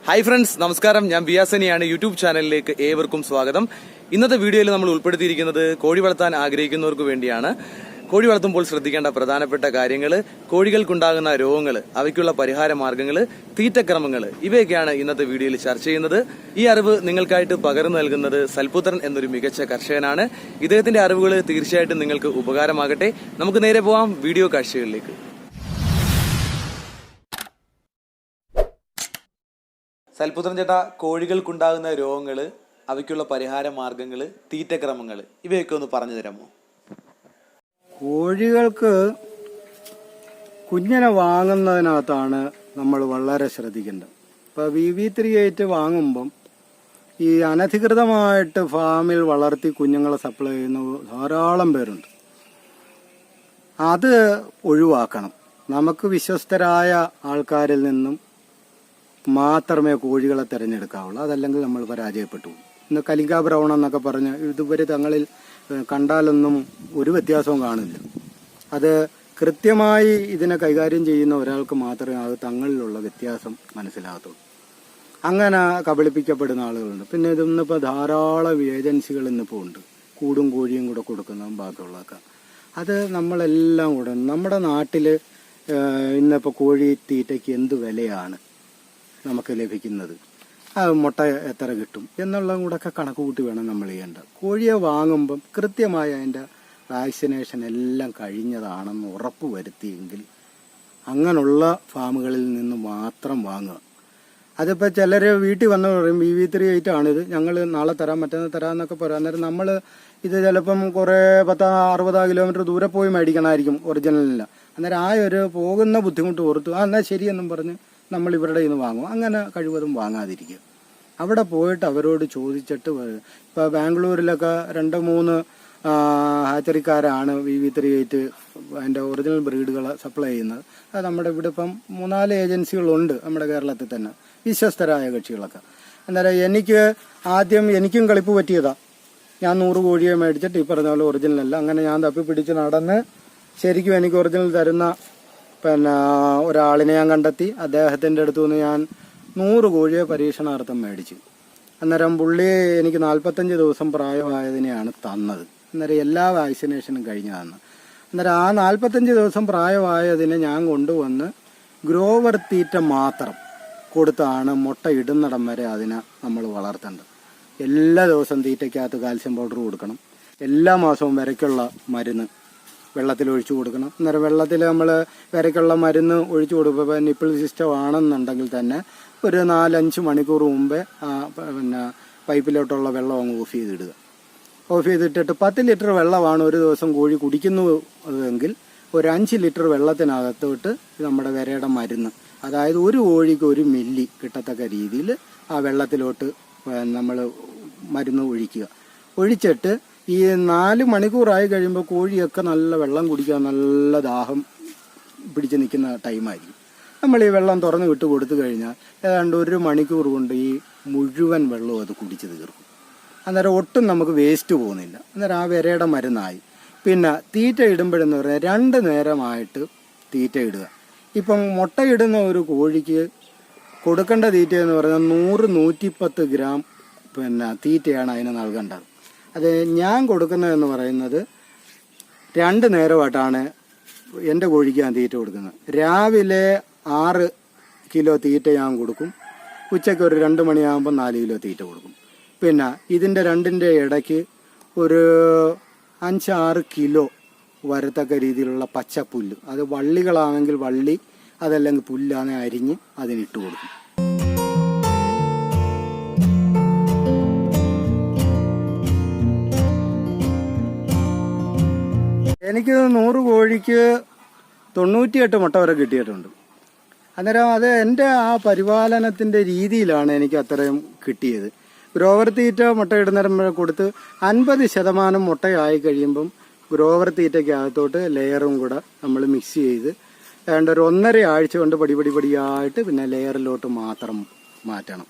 Hi friends, നമസ്കാരം. ഞാൻ ബിയാസനിയാണ്. YouTube ചാനലിലേക്ക് ഏവർക്കും സ്വാഗതം. ഇന്നത്തെ വീഡിയോയിൽ നമ്മൾ ഉൾപ്പെടുത്തിയിരിക്കുന്നത് കോഴി വളർത്താൻ ആഗ്രഹിക്കുന്നവർക്ക് വേണ്ടിയാണ്. കോഴി വളർത്തുമ്പോൾ ശ്രദ്ധിക്കേണ്ട പ്രധാനപ്പെട്ട കാര്യങ്ങൾ, കോഴികൾക്കുണ്ടാകുന്ന രോഗങ്ങൾ, അവയ്ക്കുള്ള പരിഹാര മാർഗ്ഗങ്ങൾ, തീറ്റക്രമങ്ങൾ, ഇവയൊക്കെയാണ് ഇന്നത്തെ വീഡിയോയിൽ ചർച്ച ചെയ്യുന്നത്. ഈ അറിവ് നിങ്ങൾക്കായിട്ട് പകർന്നു നൽകുന്നത് സൽപുത്രൻ എന്നൊരു മികച്ച കർഷകനാണ്. ഇദ്ദേഹത്തിന്റെ അറിവുകൾ തീർച്ചയായിട്ടും നിങ്ങൾക്ക് ഉപകാരമാകട്ടെ. നമുക്ക് നേരെ പോവാം വീഡിയോ കാഴ്ചകളിലേക്ക്. സൽപുത്രൻ ചേട്ടാ, കോഴികൾക്കുണ്ടാകുന്ന രോഗങ്ങൾ, അവയ്ക്കുള്ള പരിഹാര മാർഗങ്ങൾ, തീറ്റക്രമങ്ങൾ, ഇവയൊക്കെ ഒന്ന് പറഞ്ഞു തരാമോ? കോഴികൾക്ക് കുഞ്ഞിനെ വാങ്ങുന്നതിനകത്താണ് നമ്മൾ വളരെ ശ്രദ്ധിക്കേണ്ടത്. ഇപ്പോൾ VV38 വാങ്ങുമ്പം ഈ അനധികൃതമായിട്ട് ഫാമിൽ വളർത്തി കുഞ്ഞുങ്ങളെ സപ്ലൈ ചെയ്യുന്ന ധാരാളം പേരുണ്ട്. അത് ഒഴിവാക്കണം. നമുക്ക് വിശ്വസ്തരായ ആൾക്കാരിൽ നിന്നും മാത്രമേ കോഴികളെ തിരഞ്ഞെടുക്കാവുള്ളൂ. അതല്ലെങ്കിൽ നമ്മൾ പരാജയപ്പെട്ടു. ഇന്ന് കലിംഗ ബ്രൗൺ എന്നൊക്കെ പറഞ്ഞ് ഇതുവരെ തങ്ങളിൽ കണ്ടാലൊന്നും ഒരു വ്യത്യാസവും കാണില്ല. അത് കൃത്യമായി ഇതിനെ കൈകാര്യം ചെയ്യുന്ന ഒരാൾക്ക് മാത്രമേ അത് തങ്ങളിലുള്ള വ്യത്യാസം മനസ്സിലാകത്തുള്ളൂ. അങ്ങനെ കബളിപ്പിക്കപ്പെടുന്ന ആളുകളുണ്ട്. പിന്നെ ഇതൊന്നിപ്പോൾ ധാരാളം ഏജൻസികൾ ഇന്നിപ്പോൾ ഉണ്ട്, കൂടും കോഴിയും കൂടെ കൊടുക്കുന്നതും ബാക്കിയുള്ളതൊക്കെ. അത് നമ്മളെല്ലാം കൂടെ നമ്മുടെ നാട്ടിൽ ഇന്നിപ്പോൾ കോഴി തീറ്റയ്ക്ക് എന്ത് വിലയാണ് നമുക്ക് ലഭിക്കുന്നത്, മുട്ട എത്ര കിട്ടും എന്നുള്ളതും കൂടെയൊക്കെ കണക്ക് കൂട്ടി വേണം നമ്മൾ ചെയ്യേണ്ടത്. കോഴിയെ വാങ്ങുമ്പം കൃത്യമായ അതിൻ്റെ വാക്സിനേഷൻ എല്ലാം കഴിഞ്ഞതാണെന്ന് ഉറപ്പ് വരുത്തിയെങ്കിൽ അങ്ങനെയുള്ള ഫാമുകളിൽ നിന്ന് മാത്രം വാങ്ങുക. അതിപ്പോൾ ചിലർ വീട്ടിൽ വന്ന് പറയും VV38 ആണിത്, ഞങ്ങൾ നാളെ തരാം, മറ്റന്നാൾ തരാമെന്നൊക്കെ പറയാം. അന്നേരം നമ്മൾ ഇത് ചിലപ്പം കുറേ 10-60 കിലോമീറ്റർ ദൂരെ പോയി മേടിക്കണമായിരിക്കും ഒറിജിനലില്ല. അന്നേരം ആ ഒരു പോകുന്ന ബുദ്ധിമുട്ട് ഓർത്തു എന്നാൽ ശരിയെന്നും പറഞ്ഞ് നമ്മൾ ഇവരുടെ നിന്ന് വാങ്ങും. അങ്ങനെ കഴിവതും വാങ്ങാതിരിക്കുക. അവിടെ പോയിട്ട് അവരോട് ചോദിച്ചിട്ട്. ഇപ്പോൾ ബാംഗ്ലൂരിലൊക്കെ 2-3 ഹാച്ചറിക്കാരാണ് VV38 അതിൻ്റെ ഒറിജിനൽ ബ്രീഡുകളെ സപ്ലൈ ചെയ്യുന്നത്. അത് നമ്മുടെ ഇവിടെ ഇപ്പം 3-4 ഏജൻസികളുണ്ട് നമ്മുടെ കേരളത്തിൽ തന്നെ, വിശ്വസ്തരായ കക്ഷികളൊക്കെ. എന്നാലും എനിക്കും കളിപ്പ് പറ്റിയതാ. ഞാൻ 100 കോഴിയെ മേടിച്ചിട്ട് ഈ പറഞ്ഞ പോലെ ഒറിജിനലല്ല. അങ്ങനെ ഞാൻ തപ്പി പിടിച്ച് നടന്ന് ശരിക്കും എനിക്ക് ഒറിജിനൽ തരുന്ന ഒരാളിനെ ഞാൻ കണ്ടെത്തി. അദ്ദേഹത്തിൻ്റെ അടുത്തു നിന്ന് ഞാൻ 100 കോഴിയെ പരീക്ഷണാർത്ഥം മേടിച്ചു. അന്നേരം പുള്ളി എനിക്ക് 45 ദിവസം പ്രായമായതിനെയാണ് തന്നത്. അന്നേരം എല്ലാ വാക്സിനേഷനും കഴിഞ്ഞതാണ്. അന്നേരം ആ 45 ദിവസം പ്രായമായതിനെ ഞാൻ കൊണ്ടുവന്ന് ഗ്രോവർ തീറ്റ മാത്രം കൊടുത്താണ് മുട്ട ഇടുന്നിടം വരെ അതിനെ നമ്മൾ വളർത്തേണ്ടത്. എല്ലാ ദിവസവും തീറ്റയ്ക്കകത്ത് കാൽസ്യം പൗഡർ കൊടുക്കണം. എല്ലാ മാസവും വിരയ്ക്കുള്ള മരുന്ന് വെള്ളത്തിൽ ഒഴിച്ചു കൊടുക്കണം. അന്നേരം വെള്ളത്തിൽ നമ്മൾ വിരയ്ക്കുള്ള മരുന്ന് ഒഴിച്ചു കൊടുക്കുമ്പോൾ നിപ്പിൾ സിസ്റ്റം ആണെന്നുണ്ടെങ്കിൽ തന്നെ ഒരു 4-5 മണിക്കൂർ മുമ്പേ പൈപ്പിലോട്ടുള്ള വെള്ളം അങ്ങ് ഓഫ് ചെയ്തിടുക. ഓഫ് ചെയ്തിട്ടിട്ട് 10 ലിറ്റർ വെള്ളമാണ് ഒരു ദിവസം കോഴി കുടിക്കുന്നതെങ്കിൽ ഒരു 5 ലിറ്റർ വെള്ളത്തിനകത്തോട്ട് നമ്മുടെ വിരയുടെ മരുന്ന്, അതായത് ഒരു കോഴിക്ക് 1 മില്ലി കിട്ടത്തക്ക രീതിയിൽ ആ വെള്ളത്തിലോട്ട് നമ്മൾ മരുന്ന് ഒഴിക്കുക. ഒഴിച്ചിട്ട് ഈ 4 മണിക്കൂറായി കഴിയുമ്പോൾ കോഴിയൊക്കെ നല്ല വെള്ളം കുടിക്കാൻ നല്ല ദാഹം പിടിച്ച് നിൽക്കുന്ന ടൈമായിരിക്കും. നമ്മൾ ഈ വെള്ളം തുറന്ന് വിട്ട് കൊടുത്തു കഴിഞ്ഞാൽ ഏതാണ്ട് 1 മണിക്കൂർ കൊണ്ട് ഈ മുഴുവൻ വെള്ളവും അത് കുടിച്ച് തീർക്കും. അന്നേരം ഒട്ടും നമുക്ക് വേസ്റ്റ് പോകുന്നില്ല. അന്നേരം ആ വിരയുടെ മരുന്നായി. പിന്നെ തീറ്റ ഇടുമ്പോഴെന്ന് പറഞ്ഞാൽ 2 നേരമായിട്ട് തീറ്റ ഇടുക. ഇപ്പം മുട്ടയിടുന്ന ഒരു കോഴിക്ക് കൊടുക്കേണ്ട തീറ്റ എന്ന് പറഞ്ഞാൽ 100-110 ഗ്രാം തീറ്റയാണ് അതിന് നൽകേണ്ടത്. അത് ഞാൻ കൊടുക്കുന്നതെന്ന് പറയുന്നത് 2 നേരമായിട്ടാണ് എൻ്റെ കോഴിക്ക് ഞാൻ തീറ്റ കൊടുക്കുന്നത്. രാവിലെ 6 കിലോ തീറ്റ ഞാൻ കൊടുക്കും. ഉച്ചയ്ക്ക് ഒരു 2 മണിയാകുമ്പോൾ 4 കിലോ തീറ്റ കൊടുക്കും. പിന്നെ ഇതിൻ്റെ രണ്ടിൻ്റെ ഇടയ്ക്ക് ഒരു 5-6 കിലോ വരത്തക്ക രീതിയിലുള്ള പച്ചപ്പുല്ല്, അത് വള്ളികളാണെങ്കിൽ വള്ളി, അതല്ലെങ്കിൽ പുല്ലാണെങ്കിൽ അരിഞ്ഞ് അതിനിട്ട് കൊടുക്കും. എനിക്ക് 100 കോഴിക്ക് 98 മുട്ട വരെ കിട്ടിയിട്ടുണ്ട്. അന്നേരം അത് എൻ്റെ ആ പരിപാലനത്തിൻ്റെ രീതിയിലാണ് എനിക്ക് അത്രയും കിട്ടിയത്. ഗ്രോവർ തീറ്റ മുട്ട ഇടുന്നേരം കൊടുത്ത് 50% മുട്ടയായി കഴിയുമ്പം ഗ്രോവർ തീറ്റയ്ക്കകത്തോട്ട് ലെയറും കൂടെ നമ്മൾ മിക്സ് ചെയ്ത് ഏതാണ്ട് ഒരു 1.5 ആഴ്ച കൊണ്ട് പടിയായിട്ട് പിന്നെ ലെയറിലോട്ട് മാത്രം മാറ്റണം.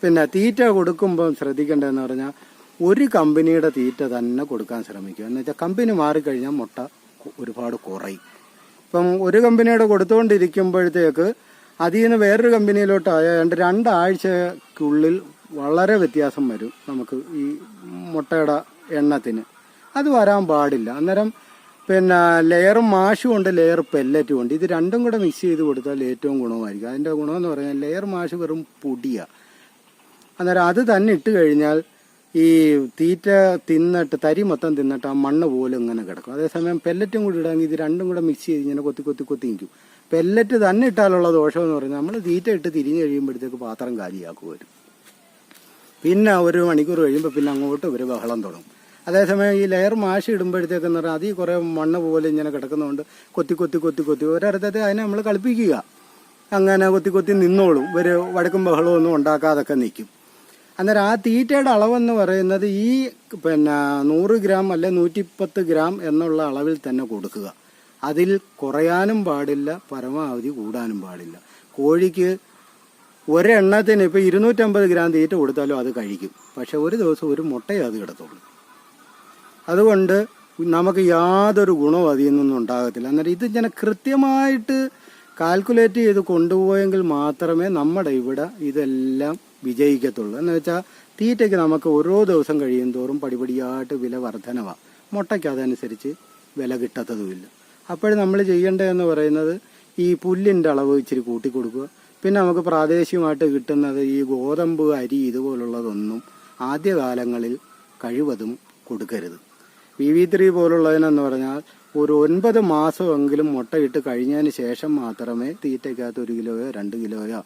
പിന്നെ തീറ്റ കൊടുക്കുമ്പം ശ്രദ്ധിക്കേണ്ടതെന്ന് പറഞ്ഞാൽ ഒരു കമ്പനിയുടെ തീറ്റ തന്നെ കൊടുക്കാൻ ശ്രമിക്കുക. എന്ന് വെച്ചാൽ കമ്പനി മാറിക്കഴിഞ്ഞാൽ മുട്ട ഒരുപാട് കുറയും. ഇപ്പം ഒരു കമ്പനിയുടെ കൊടുത്തുകൊണ്ടിരിക്കുമ്പോഴത്തേക്ക് അതിൽ നിന്ന് വേറൊരു കമ്പനിയിലോട്ട് ആയതുകൊണ്ട് 2 ആഴ്ചക്കുള്ളിൽ വളരെ വ്യത്യാസം വരും നമുക്ക് ഈ മുട്ടയുടെ എണ്ണത്തിന്. അത് വരാൻ പാടില്ല. അന്നേരം പിന്നെ ലെയർ മാഷും ഉണ്ട്, ലെയർ പെല്ലറ്റും ഉണ്ട്. ഇത് രണ്ടും കൂടെ മിക്സ് ചെയ്ത് കൊടുത്താൽ ഏറ്റവും ഗുണമായിരിക്കും. അതിൻ്റെ ഗുണമെന്ന് പറഞ്ഞാൽ ലെയർ മാഷ് വെറും പൊടിയാണ്. അന്നേരം അത് തന്നെ ഇട്ട് കഴിഞ്ഞാൽ ഈ തീറ്റ തിന്നിട്ട് തരി മൊത്തം തിന്നിട്ട് ആ മണ്ണ് പോലെ ഇങ്ങനെ കിടക്കും. അതേസമയം പെല്ലറ്റും കൂടി ഇടാമെങ്കിൽ ഇത് രണ്ടും കൂടെ മിക്സ് ചെയ്ത് ഇങ്ങനെ കൊത്തി നിൽക്കും. പെല്ലറ്റ് തന്നെ ഇട്ടാലുള്ള ദോഷം എന്ന് പറഞ്ഞാൽ നമ്മൾ തീറ്റ ഇട്ട് തിരിഞ്ഞ് കഴിയുമ്പോഴത്തേക്ക് പാത്രം കാലിയാക്കുക വരും. പിന്നെ 1 മണിക്കൂർ കഴിയുമ്പോൾ പിന്നെ അങ്ങോട്ട് ഒരു ബഹളം തുടങ്ങും. അതേസമയം ഈ ലെയർ മാഷ് ഇടുമ്പോഴത്തേക്കെന്ന് പറഞ്ഞാൽ അതിൽ കുറേ മണ്ണ് പോലെ ഇങ്ങനെ കിടക്കുന്നതുകൊണ്ട് കൊത്തി ഒരർത്ഥത്തെ അതിനെ നമ്മൾ കളിപ്പിക്കുക. അങ്ങനെ കൊത്തി നിന്നോളും. ഒരു വഴക്കും ബഹളവും ഒന്നും ഉണ്ടാക്കാതൊക്കെ നിൽക്കും. അന്നേരം ആ തീറ്റയുടെ അളവെന്ന് പറയുന്നത് ഈ പിന്നെ 100 ഗ്രാം അല്ലെ 110 ഗ്രാം എന്നുള്ള അളവിൽ തന്നെ കൊടുക്കുക. അതിൽ കുറയാനും പാടില്ല, പരമാവധി കൂടാനും പാടില്ല. കോഴിക്ക് ഒരെണ്ണത്തിന് ഇപ്പോൾ 250 ഗ്രാം തീറ്റ കൊടുത്താലും അത് കഴിക്കും. പക്ഷെ ഒരു ദിവസം ഒരു മുട്ടയെ അത് കിടത്തുള്ളൂ. അതുകൊണ്ട് നമുക്ക് യാതൊരു ഗുണവും അതിൽ നിന്നൊന്നും ഉണ്ടാകത്തില്ല. അന്നേരം ഇത് ഇങ്ങനെ കൃത്യമായിട്ട് കാൽക്കുലേറ്റ് ചെയ്ത് കൊണ്ടുപോയെങ്കിൽ മാത്രമേ നമ്മുടെ ഇവിടെ ഇതെല്ലാം വിജയിക്കത്തുള്ളൂ. എന്ന് വെച്ചാൽ തീറ്റയ്ക്ക് നമുക്ക് ഓരോ ദിവസം കഴിയും തോറും പടിപടിയായിട്ട് വില വർധനവാണ്. മുട്ടയ്ക്ക് അതനുസരിച്ച് വില കിട്ടത്തതുമില്ല. അപ്പോൾ നമ്മൾ ചെയ്യേണ്ടതെന്ന് പറയുന്നത് ഈ പുല്ലിൻ്റെ അളവ് ഇച്ചിരി കൂട്ടിക്കൊടുക്കുക. പിന്നെ നമുക്ക് പ്രാദേശികമായിട്ട് കിട്ടുന്നത് ഈ ഗോതമ്പ്, അരി ഇതുപോലുള്ളതൊന്നും ആദ്യകാലങ്ങളിൽ കഴിവതും കൊടുക്കരുത്. VV3 പോലുള്ളതിനെന്ന് പറഞ്ഞാൽ ഒരു 9 മാസമെങ്കിലും മുട്ടയിട്ട് കഴിഞ്ഞതിന് ശേഷം മാത്രമേ തീറ്റയ്ക്കകത്ത് 1 കിലോയോ 2 കിലോയോ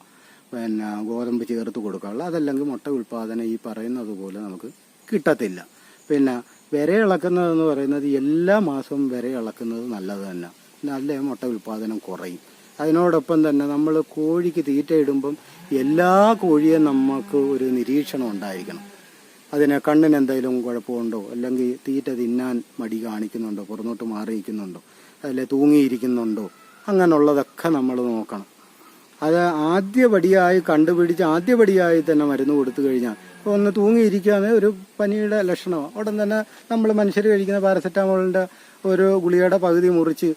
പിന്നെ ഗോതമ്പ് ചേർത്ത് കൊടുക്കാറുള്ളൂ. അതല്ലെങ്കിൽ മുട്ട ഉൽപ്പാദനം ഈ പറയുന്നത് പോലെ നമുക്ക് കിട്ടത്തില്ല. പിന്നെ വിര ഇളക്കുന്നതെന്ന് പറയുന്നത് എല്ലാ മാസവും വിര ഇളക്കുന്നത് നല്ലത് തന്നെ. നല്ല മുട്ട ഉൽപ്പാദനം കുറയും. അതിനോടൊപ്പം തന്നെ നമ്മൾ കോഴിക്ക് തീറ്റ ഇടുമ്പം എല്ലാ കോഴിയും നമുക്ക് ഒരു നിരീക്ഷണം ഉണ്ടായിരിക്കണം. അതിന് കണ്ണിന് എന്തെങ്കിലും കുഴപ്പമുണ്ടോ, അല്ലെങ്കിൽ തീറ്റ തിന്നാൻ മടി കാണിക്കുന്നുണ്ടോ, പുറന്നോട്ട് മാറിയിരിക്കുന്നുണ്ടോ, അതിലെ തൂങ്ങിയിരിക്കുന്നുണ്ടോ, അങ്ങനെയുള്ളതൊക്കെ നമ്മൾ നോക്കണം. അത് ആദ്യപടിയായി കണ്ടുപിടിച്ച് ആദ്യപടിയായി തന്നെ മരുന്ന് കൊടുത്തു കഴിഞ്ഞാൽ ഇപ്പോൾ ഒന്ന് തൂങ്ങിയിരിക്കുകയാണ് ഒരു പനിയുടെ ലക്ഷണമാണ്. ഉടൻ തന്നെ നമ്മൾ മനുഷ്യർ കഴിക്കുന്ന പാരസെറ്റാമോളിൻ്റെ ഒരു ഗുളികയുടെ പകുതി മുറിച്ച്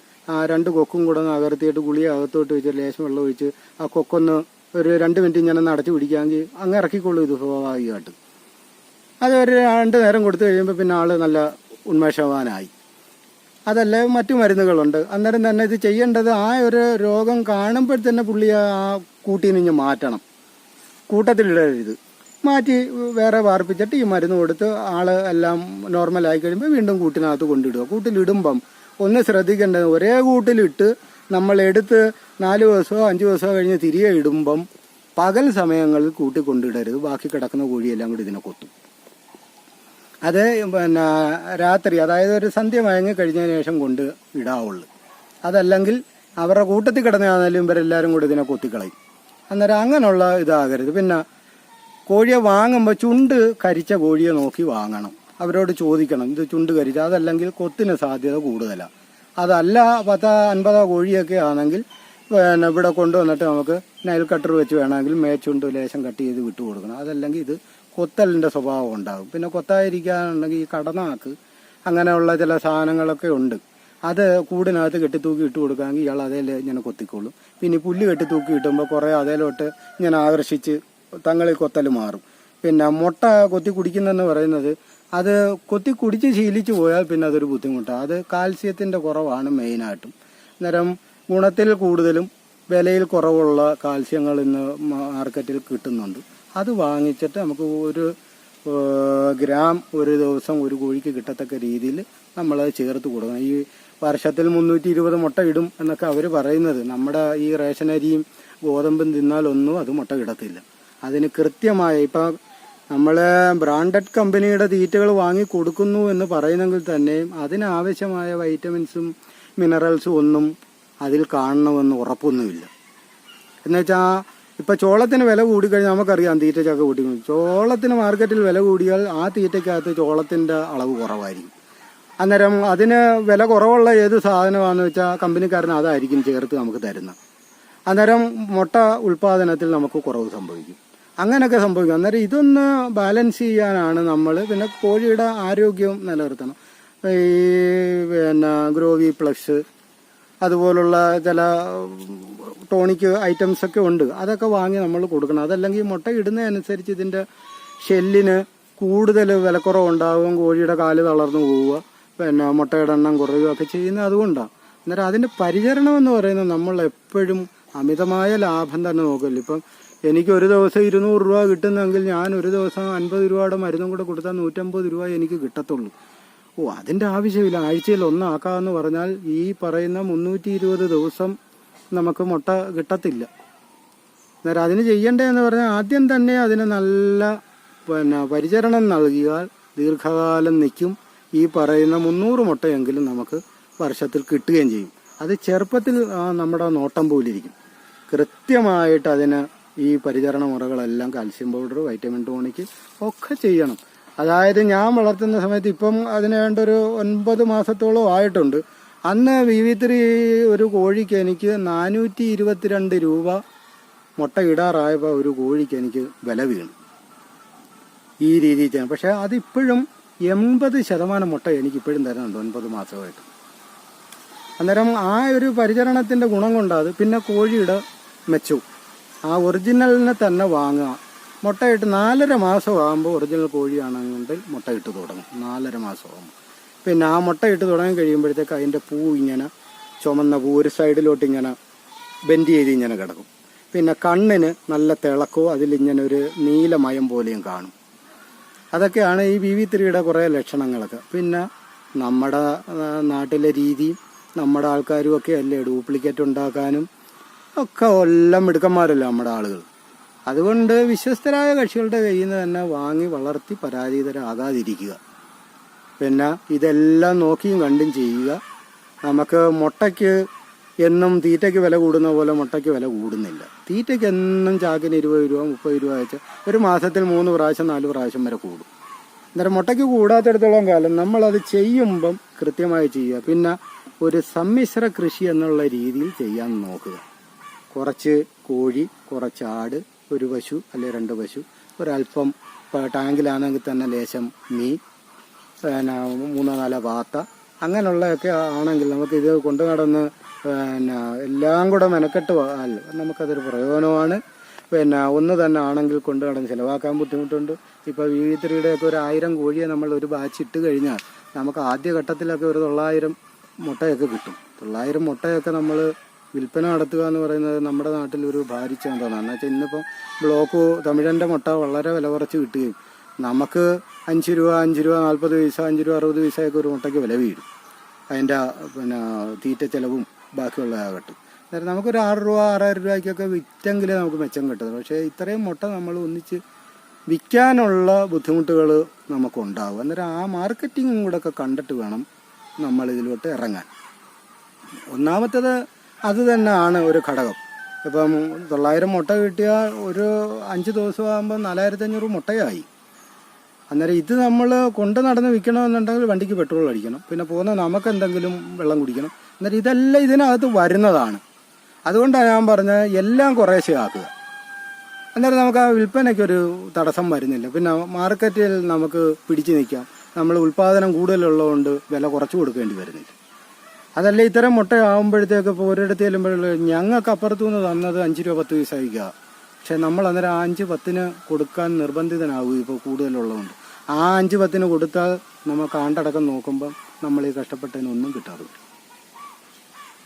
2 കൊക്കും കൂടെ ഒന്ന് അകർത്തിയിട്ട് ഗുളിക അകത്തോട്ട് വെച്ച് ലേശം വെള്ളം ഒഴിച്ച് ആ കൊക്കൊന്ന് ഒരു 2 മിനിറ്റ് ഇങ്ങനെ നടത്തി പിടിക്കാമെങ്കിൽ അങ്ങ് ഇറക്കിക്കൊള്ളൂ. ഇത് സ്വാഭാവികമായിട്ട് അത് ഒരു 2 നേരം കൊടുത്തു കഴിയുമ്പോൾ പിന്നെ ആൾ നല്ല ഉന്മേഷവാനായി. അതല്ല മറ്റു മരുന്നുകളുണ്ട്. അന്നേരം തന്നെ ഇത് ചെയ്യേണ്ടത് ആ ഒരു രോഗം കാണുമ്പോൾ തന്നെ പുള്ളി ആ കൂട്ടിൽ നിന്ന് മാറ്റണം. കൂട്ടത്തിലിടരുത്. മാറ്റി വേറെ വാർപ്പിച്ചിട്ട് ഈ മരുന്ന് കൊടുത്ത് ആൾ എല്ലാം നോർമലായി കഴിയുമ്പോൾ വീണ്ടും കൂട്ടിനകത്ത് കൊണ്ടിടുക. കൂട്ടിലിടുമ്പം ഒന്ന് ശ്രദ്ധിക്കേണ്ടത് ഒരേ കൂട്ടിലിട്ട് നമ്മൾ എടുത്ത് 4 ദിവസമോ 5 ദിവസമോ കഴിഞ്ഞ് തിരികെ ഇടുമ്പം പകൽ സമയങ്ങളിൽ കൂട്ടിക്കൊണ്ടിടരുത്. ബാക്കി കിടക്കുന്ന കോഴിയെല്ലാം കൂടി ഇതിനെ കൊത്തും. അത് പിന്നെ രാത്രി, അതായത് ഒരു സന്ധ്യ മയങ്ങി കഴിഞ്ഞതിന് ശേഷം കൊണ്ട് ഇടാവുള്ളൂ. അതല്ലെങ്കിൽ അവരുടെ കൂട്ടത്തിൽ കിടന്നാലും ഇവരെല്ലാവരും കൂടി ഇതിനെ കൊത്തിക്കളയും. അന്നേരം അങ്ങനെയുള്ള ഇതാകരുത്. പിന്നെ കോഴിയെ വാങ്ങുമ്പോൾ ചുണ്ട് കരിച്ച കോഴിയെ നോക്കി വാങ്ങണം. അവരോട് ചോദിക്കണം ഇത് ചുണ്ട് കരിച്ച, അതല്ലെങ്കിൽ കൊത്തിന് സാധ്യത കൂടുതലാണ്. അതല്ല 10-50 കോഴിയൊക്കെ ആണെങ്കിൽ പിന്നെ ഇവിടെ കൊണ്ടുവന്നിട്ട് നമുക്ക് നൈൽ കട്ടർ വെച്ച് വേണമെങ്കിൽ മേച്ചുണ്ട് ലേശം കട്ട് ചെയ്ത് വിട്ടു കൊടുക്കണം. അതല്ലെങ്കിൽ ഇത് കൊത്തലിൻ്റെ സ്വഭാവം ഉണ്ടാകും. പിന്നെ കൊത്താതിരിക്കാനുണ്ടെങ്കിൽ ഈ കടനാക്ക് അങ്ങനെയുള്ള ചില സാധനങ്ങളൊക്കെ ഉണ്ട്. അത് കൂടിനകത്ത് കെട്ടിത്തൂക്കി ഇട്ട് കൊടുക്കാമെങ്കിൽ ഇയാൾ അതേൽ ഇങ്ങനെ കൊത്തിക്കോളും. പിന്നെ പുല്ല് കെട്ടിത്തൂക്കി ഇട്ടുമ്പോൾ കുറേ അതേലോട്ട് ഇങ്ങനെ ആകർഷിച്ച് തങ്ങളിൽ കൊത്തൽ മാറും. പിന്നെ മുട്ട കൊത്തി കുടിക്കുന്നതെന്ന് പറയുന്നത് അത് കൊത്തി കുടിച്ച് ശീലിച്ചു പോയാൽ പിന്നെ അതൊരു ബുദ്ധിമുട്ടാണ്. അത് കാൽസ്യത്തിൻ്റെ കുറവാണ് മെയിനായിട്ടും. അന്നേരം ഗുണത്തിൽ കൂടുതലും വിലയിൽ കുറവുള്ള കാൽസ്യങ്ങൾ ഇന്ന് മാർക്കറ്റിൽ കിട്ടുന്നുണ്ട്. അത് വാങ്ങിച്ചിട്ട് നമുക്ക് 1 ഗ്രാം ഒരു ദിവസം ഒരു കോഴിക്ക് കിട്ടത്തക്ക രീതിയിൽ നമ്മളത് ചേർത്ത് കൊടുക്കണം. ഈ വർഷത്തിൽ 320 മുട്ട ഇടും എന്നൊക്കെ അവർ പറയുന്നത്. നമ്മുടെ ഈ റേഷനരിയും ഗോതമ്പും തിന്നാലൊന്നും അത് മുട്ട ഇടത്തില്ല. അതിന് കൃത്യമായ ഇപ്പം നമ്മൾ ബ്രാൻഡഡ് കമ്പനിയുടെ തീറ്റകൾ വാങ്ങി കൊടുക്കുന്നു എന്ന് പറയുന്നെങ്കിൽ തന്നെയും അതിനാവശ്യമായ വൈറ്റമിൻസും മിനറൽസും ഒന്നും അതിൽ കാണണമെന്ന് ഉറപ്പൊന്നുമില്ല. എന്നുവെച്ചാൽ ഇപ്പം ചോളത്തിന് വില കൂടിക്കഴിഞ്ഞാൽ നമുക്കറിയാം തീറ്റച്ചൊക്കെ കൂട്ടി. ചോളത്തിന് മാർക്കറ്റിൽ വില കൂടിയാൽ ആ തീറ്റയ്ക്കകത്ത് ചോളത്തിൻ്റെ അളവ് കുറവായിരിക്കും. അന്നേരം അതിന് വില കുറവുള്ള ഏത് സാധനമാണെന്ന് വെച്ചാൽ കമ്പനിക്കാരന് അതായിരിക്കും ചേർത്ത് നമുക്ക് തരുന്നത്. അന്നേരം മുട്ട ഉൽപ്പാദനത്തിൽ നമുക്ക് കുറവ് സംഭവിക്കും. അങ്ങനെയൊക്കെ സംഭവിക്കും. അന്നേരം ഇതൊന്ന് ബാലൻസ് ചെയ്യാനാണ് നമ്മൾ. പിന്നെ കോഴിയുടെ ആരോഗ്യം നിലനിർത്തണം. ഈ പിന്നെ ഗ്രോവി പ്ലസ് അതുപോലുള്ള ചില ടോണിക് ഐറ്റംസ് ഒക്കെ ഉണ്ട്, അതൊക്കെ വാങ്ങി നമ്മൾ കൊടുക്കണം. അതല്ലെങ്കിൽ മുട്ട ഇടുന്നതനുസരിച്ച് ഇതിന്റെ ഷെല്ലിന് കൂടുതൽ വിലക്കുറവുണ്ടാവും, കോഴിയുടെ കാല് തളർന്നു പോവുക, പിന്നെ മുട്ടയുടെ എണ്ണം കുറയുക ഒക്കെ ചെയ്യുന്നത് അതുകൊണ്ടാണ്. അന്നേരം അതിന്റെ പരിചരണം എന്ന് പറയുന്നത് നമ്മൾ എപ്പോഴും അമിതമായ ലാഭം തന്നെ നോക്കില്ല. ഇപ്പം എനിക്ക് ഒരു ദിവസം 200 രൂപ കിട്ടുന്നെങ്കിൽ ഞാൻ ഒരു ദിവസം 50 രൂപയുടെ മരുന്നും കൂടെ കൊടുത്താൽ 150 രൂപ എനിക്ക് കിട്ടത്തുള്ളൂ. അതിന്റെ ആവശ്യമില്ല. ആഴ്ചയിൽ ഒന്നാക്കാന്ന് പറഞ്ഞാൽ ഈ പറയുന്ന 320 ദിവസം നമുക്ക് മുട്ട കിട്ടത്തില്ല. അന്നേരം അതിന് ചെയ്യേണ്ടതെന്ന് പറഞ്ഞാൽ ആദ്യം തന്നെ അതിന് നല്ല പരിചരണം നൽകിയാൽ ദീർഘകാലം നിൽക്കും. ഈ പറയുന്ന 300 മുട്ടയെങ്കിലും നമുക്ക് വർഷത്തിൽ കിട്ടുകയും ചെയ്യും. അത് ചെറുപ്പത്തിൽ നമ്മുടെ നോട്ടം പോലിരിക്കും. കൃത്യമായിട്ട് അതിന് ഈ പരിചരണ മുറകളെല്ലാം കാൽസ്യം പൗഡർ, വൈറ്റമിൻ ടോണിക് ഒക്കെ ചെയ്യണം. അതായത് ഞാൻ വളർത്തുന്ന സമയത്ത് ഇപ്പം അതിന് വേണ്ട ഒരു 9 മാസത്തോളം ആയിട്ടുണ്ട്. അന്ന് VV3 ഒരു കോഴിക്ക് എനിക്ക് 422 രൂപ മുട്ട ഇടാറായപ്പോൾ ഒരു കോഴിക്ക് എനിക്ക് വില വീണു ഈ രീതിയിൽ ചെയ്യാം. പക്ഷെ അതിപ്പോഴും 80% മുട്ട എനിക്കിപ്പോഴും തരുന്നുണ്ട് 9 മാസമായിട്ട്. അന്നേരം ആ ഒരു പരിചരണത്തിന്റെ ഗുണം കൊണ്ടത്. പിന്നെ കോഴിയുടെ മെച്ചവും ആ ഒറിജിനലിനെ തന്നെ വാങ്ങുക. മുട്ടയിട്ട് 4.5 മാസമാകുമ്പോൾ ഒറിജിനൽ കോഴിയാണെങ്കിൽ മുട്ടയിട്ട് തുടങ്ങും. 4.5 മാസമാകുമ്പോൾ പിന്നെ ആ മുട്ടയിട്ട് തുടങ്ങി കഴിയുമ്പോഴത്തേക്ക് അതിൻ്റെ പൂ ഇങ്ങനെ ചുമന്ന പൂ ഒരു സൈഡിലോട്ട് ഇങ്ങനെ ബെൻഡ് ചെയ്ത് ഇങ്ങനെ കിടക്കും. പിന്നെ കണ്ണിന് നല്ല തിളക്കവും അതിലിങ്ങനെ ഒരു നീലമയം പോലെയും കാണും. അതൊക്കെയാണ് ഈ VV3യുടെ കുറേ ലക്ഷണങ്ങളൊക്കെ. പിന്നെ നമ്മുടെ നാട്ടിലെ രീതിയും നമ്മുടെ ആൾക്കാരും ഒക്കെ അല്ലേ ഡ്യൂപ്ലിക്കേറ്റ് ഉണ്ടാക്കാനും ഒക്കെ എല്ലാം മിടുക്കന്മാരല്ല നമ്മുടെ ആളുകൾ. അതുകൊണ്ട് വിശ്വസ്തരായ കക്ഷികളുടെ കയ്യിൽ നിന്ന് തന്നെ വാങ്ങി വളർത്തി പരാജിതരാകാതിരിക്കുക. പിന്നെ ഇതെല്ലാം നോക്കിയും കണ്ടും ചെയ്യുക. നമുക്ക് മുട്ടയ്ക്ക് എന്നും തീറ്റയ്ക്ക് വില കൂടുന്ന പോലെ മുട്ടയ്ക്ക് വില കൂടുന്നില്ല. തീറ്റയ്ക്ക് എന്നും ചാക്കിന് 20 രൂപ 30 രൂപ വെച്ച് ഒരു മാസത്തിൽ 3 പ്രാവശ്യം 4 പ്രാവശ്യം വരെ കൂടും. അന്നേരം മുട്ടയ്ക്ക് കൂടാത്തിടത്തോളം കാലം നമ്മളത് ചെയ്യുമ്പം കൃത്യമായി ചെയ്യുക. പിന്നെ ഒരു സമ്മിശ്ര കൃഷി എന്നുള്ള രീതിയിൽ ചെയ്യാൻ നോക്കുക. കുറച്ച് കോഴി, കുറച്ച് ആട്, ഒരു പശു അല്ലെ 2 പശു, ഒരല്പം ടാങ്കിലാണെങ്കിൽ തന്നെ ലേശം മീൻ, പിന്നെ 3-4 പാത്ത, അങ്ങനെയുള്ളതൊക്കെ ആണെങ്കിൽ നമുക്കിത് കൊണ്ടു നടന്ന് എല്ലാം കൂടെ മെനക്കെട്ട് നമുക്കതൊരു പ്രയോജനമാണ്. പിന്നെ ഒന്ന് തന്നെ ആണെങ്കിൽ കൊണ്ടു നടന്ന് ചിലവാക്കാൻ ബുദ്ധിമുട്ടുണ്ട്. ഇപ്പോൾ VV3യുടെ ഒക്കെ ഒരു 1000 കോഴിയെ നമ്മൾ ഒരു ബാച്ച് ഇട്ട് കഴിഞ്ഞാൽ നമുക്ക് ആദ്യ ഘട്ടത്തിലൊക്കെ ഒരു 900 മുട്ടയൊക്കെ കിട്ടും. 900 മുട്ടയൊക്കെ നമ്മൾ വിൽപ്പന നടത്തുക എന്ന് പറയുന്നത് നമ്മുടെ നാട്ടിൽ ഒരു ഭാരിച്ച എന്താണ്. എന്ന് വെച്ചാൽ ഇന്നിപ്പം ബ്ലോക്ക് തമിഴൻ്റെ മുട്ട വളരെ വില കുറച്ച് കിട്ടുകയും നമുക്ക് 5 രൂപ 40 പൈസ 5 രൂപ 60 പൈസയൊക്കെ ഒരു മുട്ടയ്ക്ക് വില വീഴും. അതിൻ്റെ പിന്നെ തീറ്റ ചെലവും ബാക്കിയുള്ളതാകട്ടെ. അന്നേരം നമുക്കൊരു 6 രൂപ 6,000 രൂപയ്ക്കൊക്കെ വിറ്റെങ്കിലേ നമുക്ക് മെച്ചം കിട്ടുന്നത്. പക്ഷേ ഇത്രയും മുട്ട നമ്മൾ ഒന്നിച്ച് വിൽക്കാനുള്ള ബുദ്ധിമുട്ടുകൾ നമുക്കുണ്ടാകും. അന്നേരം ആ മാർക്കറ്റിങ്ങും കൂടെ ഒക്കെ കണ്ടിട്ട് വേണം നമ്മൾ ഇതിലോട്ട് ഇറങ്ങാൻ. ഒന്നാമത്തേത് അത് തന്നെയാണ് ഒരു ഘടകം. ഇപ്പം 900 മുട്ട കിട്ടിയാൽ ഒരു 5 ദിവസമാകുമ്പോൾ 4500 മുട്ടയായി. അന്നേരം ഇത് നമ്മൾ കൊണ്ട് നടന്ന് വിൽക്കണമെന്നുണ്ടെങ്കിൽ വണ്ടിക്ക് പെട്രോൾ അടിക്കണം, പിന്നെ പോകുന്ന നമുക്ക് എന്തെങ്കിലും വെള്ളം കുടിക്കണം. അന്നേരം ഇതെല്ലാം ഇതിനകത്ത് വരുന്നതാണ്. അതുകൊണ്ടാണ് ഞാൻ പറഞ്ഞത് എല്ലാം കുറേശ്ശെ ആക്കുക. അന്നേരം നമുക്ക് ആ വിൽപ്പനയ്ക്കൊരു തടസ്സം വരുന്നില്ല. പിന്നെ മാർക്കറ്റിൽ നമുക്ക് പിടിച്ചു നിൽക്കാം. നമ്മൾ ഉൽപ്പാദനം കൂടുതലുള്ളതുകൊണ്ട് വില കുറച്ച് കൊടുക്കേണ്ടി വരുന്നില്ല. അതല്ല ഇത്തരം മുട്ട ആകുമ്പോഴത്തേക്ക് ഇപ്പോൾ ഒരിടത്ത് ചെല്ലുമ്പോഴുള്ള ഞങ്ങൾക്ക് അപ്പുറത്തു നിന്ന് തന്നത് 5 രൂപ 10 പൈസയ്ക്കുക. പക്ഷെ നമ്മൾ അന്നേരം 5-10 കൊടുക്കാൻ നിർബന്ധിതനാകും. ഇപ്പോൾ കൂടുതലുള്ളതുകൊണ്ട് ആ 5-10 കൊടുത്താൽ നമുക്ക് ആണ്ടടക്കം നോക്കുമ്പം നമ്മൾ ഈ കഷ്ടപ്പെട്ടതിനൊന്നും കിട്ടാതെ വരും.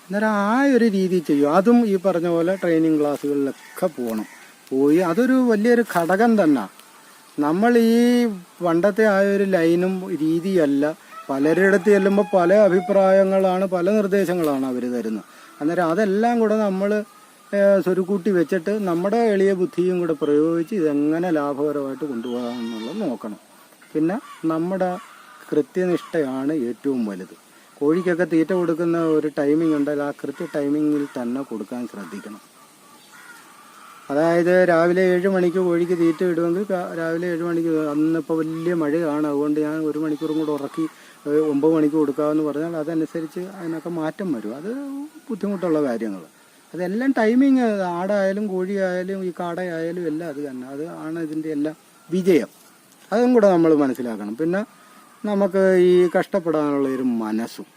അന്നേരം ആ ഒരു രീതി ചെയ്യും. അതും ഈ പറഞ്ഞ പോലെ ട്രെയിനിങ് ക്ലാസ്സുകളിലൊക്കെ പോയി അതൊരു വലിയൊരു ഘടകം തന്നെ. നമ്മൾ ഈ പണ്ടത്തെ ആ ഒരു ലൈനും രീതിയല്ല. പലരിടത്ത് ചെല്ലുമ്പോൾ പല അഭിപ്രായങ്ങളാണ്, പല നിർദ്ദേശങ്ങളാണ് അവർ തരുന്നത്. അന്നേരം അതെല്ലാം കൂടെ നമ്മൾ സ്വരുക്കൂട്ടി വെച്ചിട്ട് നമ്മുടെ എളിയ ബുദ്ധിയും കൂടെ പ്രയോഗിച്ച് ഇതെങ്ങനെ ലാഭകരമായിട്ട് കൊണ്ടുപോകാമെന്നുള്ളത് നോക്കണം. പിന്നെ നമ്മുടെ കൃത്യനിഷ്ഠയാണ് ഏറ്റവും വലുത്. കോഴിക്കൊക്കെ തീറ്റ കൊടുക്കുന്ന ഒരു ടൈമിംഗ് ഉണ്ടെങ്കിൽ ആ കൃത്യ ടൈമിങ്ങിൽ തന്നെ കൊടുക്കാൻ ശ്രദ്ധിക്കണം. അതായത് രാവിലെ 7 മണിക്ക് കോഴിക്ക് തീറ്റ ഇടുമെങ്കിൽ രാവിലെ 7 മണിക്ക്, അന്നിപ്പോൾ വലിയ മഴയാണ്, അതുകൊണ്ട് ഞാൻ 1 മണിക്കൂറും കൂടെ ഉറക്കി 9 മണിക്ക് കൊടുക്കാമെന്ന് പറഞ്ഞാൽ അതനുസരിച്ച് അതിനൊക്കെ മാറ്റം വരും. അത് ബുദ്ധിമുട്ടുള്ള കാര്യങ്ങൾ. അതെല്ലാം ടൈമിങ്, ആടായാലും കോഴിയായാലും ഈ കാടയായാലും എല്ലാം അത് തന്നെ. അത് ആണ് ഇതിൻ്റെ എല്ലാം വിജയം. അതും കൂടെ നമ്മൾ മനസ്സിലാക്കണം. പിന്നെ നമുക്ക് ഈ കഷ്ടപ്പെടാനുള്ള ഒരു മനസ്സും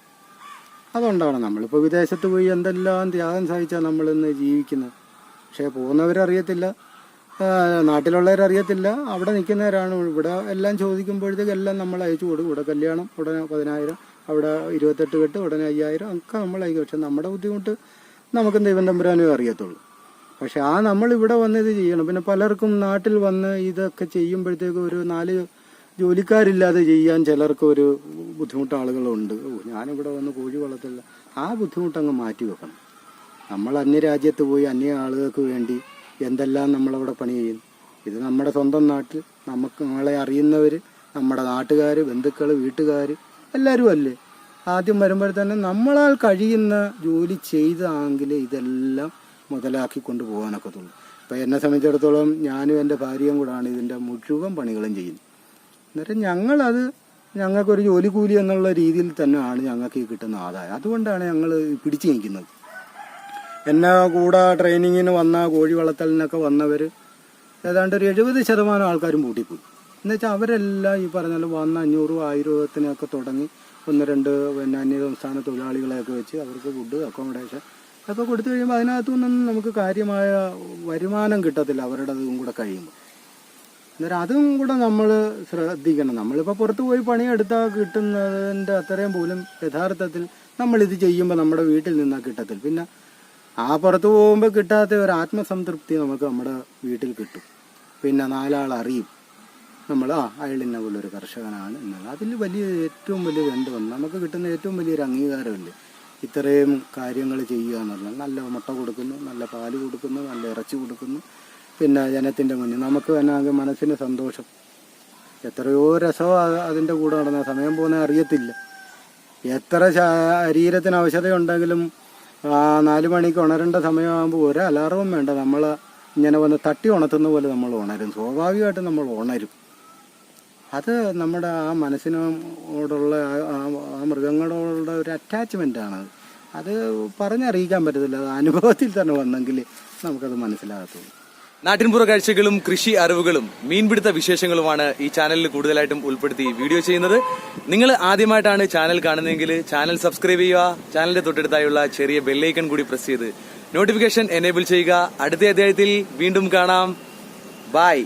അതുകൊണ്ടാണ് നമ്മളിപ്പോൾ വിദേശത്ത് പോയി എന്തെല്ലാം ത്യാഗം സഹിച്ചാൽ നമ്മളിന്ന് ജീവിക്കുന്നത്. പക്ഷേ പോകുന്നവരറിയത്തില്ല, നാട്ടിലുള്ളവരറിയത്തില്ല. അവിടെ നിൽക്കുന്നവരാണ്. ഇവിടെ എല്ലാം ചോദിക്കുമ്പോഴത്തേക്ക് എല്ലാം നമ്മൾ അയച്ചു കൊടുക്കും. ഇവിടെ കല്യാണം ഉടനെ 10,000, അവിടെ 28 കെട്ട് ഉടനെ 5,000 ഒക്കെ നമ്മൾ അയക്കും. പക്ഷെ നമ്മുടെ ബുദ്ധിമുട്ട് നമുക്ക് ദൈവം തമ്പുരാനും അറിയത്തുള്ളൂ. പക്ഷെ നമ്മളിവിടെ വന്ന് ഇത് ചെയ്യണം. പിന്നെ പലർക്കും നാട്ടിൽ വന്ന് ഇതൊക്കെ ചെയ്യുമ്പോഴത്തേക്ക് ഒരു 4 ജോലിക്കാരില്ലാതെ ചെയ്യാൻ ചിലർക്ക് ഒരു ബുദ്ധിമുട്ട് ആളുകളുണ്ട്. ഞാനിവിടെ വന്ന് കോഴി വളർത്തില്ല, ആ ബുദ്ധിമുട്ടങ്ങ് മാറ്റി വെക്കണം. നമ്മൾ അന്യരാജ്യത്ത് പോയി അന്യ ആളുകൾക്ക് വേണ്ടി എന്തെല്ലാം നമ്മളവിടെ പണി ചെയ്യും. ഇത് നമ്മുടെ സ്വന്തം നാട്ടിൽ നമ്മളെ അറിയുന്നവർ, നമ്മുടെ നാട്ടുകാർ, ബന്ധുക്കൾ, വീട്ടുകാർ എല്ലാവരും അല്ലേ. ആദ്യം വരുമ്പോൾ തന്നെ നമ്മളാൽ കഴിയുന്ന ജോലി ചെയ്താണെങ്കിൽ ഇതെല്ലാം മുതലാക്കി കൊണ്ടുപോകാനൊക്കത്തുള്ളൂ. ഇപ്പം എന്നെ സംബന്ധിച്ചിടത്തോളം ഞാനും എൻ്റെ ഭാര്യയും കൂടാണ് ഇതിൻ്റെ മുഴുവൻ പണികളും ചെയ്യുന്നത്. അന്നേരം ഞങ്ങൾക്കൊരു ജോലി കൂലി എന്നുള്ള രീതിയിൽ തന്നെയാണ് ഞങ്ങൾക്ക് ഈ കിട്ടുന്ന ആദായം. അതുകൊണ്ടാണ് ഞങ്ങൾ പിടിച്ചു നിൽക്കുന്നത്. എന്നെ കൂടെ ട്രെയിനിങ്ങിന് വന്ന കോഴി വളർത്തലിനൊക്കെ വന്നവർ ഏതാണ്ട് ഒരു 70% ആൾക്കാരും പൂട്ടിപ്പോയി. എന്നുവെച്ചാൽ അവരെല്ലാം ഈ പറഞ്ഞാൽ വന്ന 500, 1000 തുടങ്ങി 1-2 അന്യസംസ്ഥാന തൊഴിലാളികളെയൊക്കെ വെച്ച് അവർക്ക് ഫുഡ്, അക്കോമഡേഷൻ ഒക്കെ കൊടുത്തു കഴിയുമ്പോൾ അതിനകത്തുനിന്നും നമുക്ക് കാര്യമായ വരുമാനം കിട്ടത്തില്ല അവരുടെ അതും കൂടെ കഴിയുമ്പോൾ. അന്നേരം അതും കൂടെ നമ്മൾ ശ്രദ്ധിക്കണം. നമ്മളിപ്പോൾ പുറത്ത് പോയി പണിയെടുത്താൽ കിട്ടുന്നതിൻ്റെ അത്രയും പോലും യഥാർത്ഥത്തിൽ നമ്മളിത് ചെയ്യുമ്പോൾ നമ്മുടെ വീട്ടിൽ നിന്നാൽ കിട്ടത്തില്ല. പിന്നെ പുറത്ത് പോകുമ്പോൾ കിട്ടാത്ത ഒരു ആത്മസംതൃപ്തി നമുക്ക് നമ്മുടെ വീട്ടിൽ കിട്ടും. പിന്നെ 4 ആൾ അറിയും നമ്മൾ അയാളിന്നെ പോലൊരു കർഷകനാണ് എന്നുള്ളത്. അതിൽ ഏറ്റവും വലിയ വന്ന് നമുക്ക് കിട്ടുന്ന ഏറ്റവും വലിയൊരു അംഗീകാരമല്ലേ ഇത്രയും കാര്യങ്ങൾ ചെയ്യുക എന്നുള്ളത്. നല്ല മുട്ട കൊടുക്കുന്നു, നല്ല പാല് കൊടുക്കുന്നു, നല്ല ഇറച്ചി കൊടുക്കുന്നു. പിന്നെ ജനത്തിൻ്റെ മുന്നിൽ നമുക്ക് തന്നെ മനസ്സിന് സന്തോഷം. എത്രയോ രസമാണ് അതിൻ്റെ കൂടെ നടന്ന സമയം പോകുന്നത് അറിയത്തില്ല. എത്ര ശരീരത്തിന് അവശതയുണ്ടെങ്കിലും 4 മണിക്ക് ഉണരേണ്ട സമയമാകുമ്പോൾ ഒരു അലാറവും വേണ്ട, നമ്മൾ ഇങ്ങനെ വന്ന് തട്ടി ഉണർത്തുന്ന പോലെ നമ്മൾ ഉണരും. സ്വാഭാവികമായിട്ടും നമ്മൾ ഉണരും. അത് നമ്മുടെ മനസ്സിനോടുള്ള മൃഗങ്ങളോടുള്ള ഒരു അറ്റാച്ച്മെൻ്റാണ്. അത് പറഞ്ഞറിയിക്കാൻ പറ്റത്തില്ല. അത് അനുഭവത്തിൽ തന്നെ വന്നെങ്കിൽ നമുക്കത് മനസ്സിലാകത്തുള്ളൂ. നാട്ടിൻപുറ കാഴ്ചകളും കൃഷി അറിവുകളും മീൻപിടുത്ത വിശേഷങ്ങളുമാണ് ഈ ചാനലിൽ കൂടുതലായിട്ടും ഉൾപ്പെടുത്തി വീഡിയോ ചെയ്യുന്നത്. നിങ്ങൾ ആദ്യമായിട്ടാണ് ചാനൽ കാണുന്നതെങ്കിൽ ചാനൽ സബ്സ്ക്രൈബ് ചെയ്യുക. ചാനലിന്റെ തൊട്ടടുത്തായുള്ള ചെറിയ ബെല്ലൈക്കൺ കൂടി പ്രസ് ചെയ്ത് നോട്ടിഫിക്കേഷൻ എനേബിൾ ചെയ്യുക. അടുത്ത അധ്യായത്തിൽ വീണ്ടും കാണാം. ബൈ.